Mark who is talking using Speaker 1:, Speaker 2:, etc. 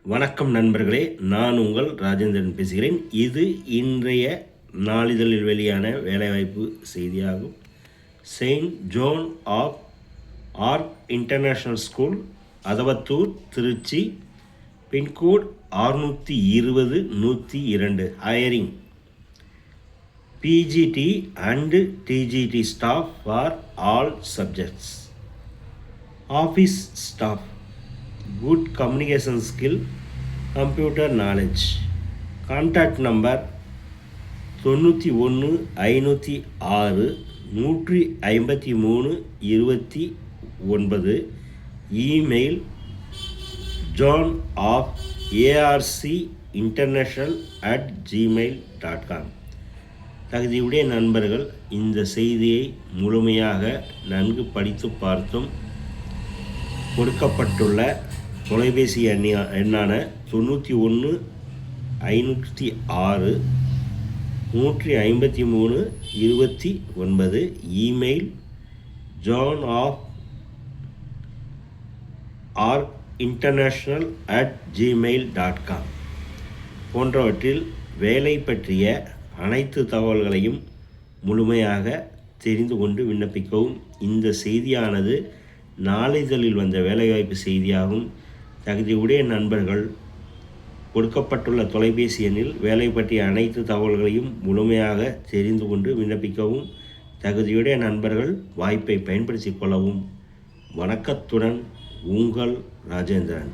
Speaker 1: வணக்கம் நண்பர்களே, நான் உங்கள் ராஜேந்திரன் பேசுகிறேன். இது இன்றைய நாளிதழில் வெளியான வேலைவாய்ப்பு செய்தியாகும். Saint Joan of Arc International School, Athavathur, Trichy, pin code 620-102, hiring PGT and TGT staff for all subjects. Office staff, good communication skill, computer knowledge. Contact number 9156-153-29. Email johnofARCinternational@gmail.com. தகுதியுடைய நண்பர்கள் இந்த செய்தியை முழுமையாக நன்கு படித்து பார்த்தும் கொடுக்கப்பட்டுள்ள தொலைபேசி எண்ணான 9156-153-29, இமெயில் johnofARCinternational@gmail.com போன்றவற்றில் வேலை பற்றிய அனைத்து தகவல்களையும் முழுமையாக தெரிந்து கொண்டு விண்ணப்பிக்கவும். இந்த செய்தியானது நாளிதழில் வந்த வேலைவாய்ப்பு செய்தியாகும். தகுதியுடைய நண்பர்கள் கொடுக்கப்பட்டுள்ள தொலைபேசி எண்ணில் வேலை பற்றிய அனைத்து தகவல்களையும் முழுமையாக தெரிந்து கொண்டு விண்ணப்பிக்கவும். தகுதியுடைய நண்பர்கள் வாய்ப்பை பயன்படுத்திக் கொள்ளவும். வணக்கத்துடன் உங்கள் ராஜேந்திரன்.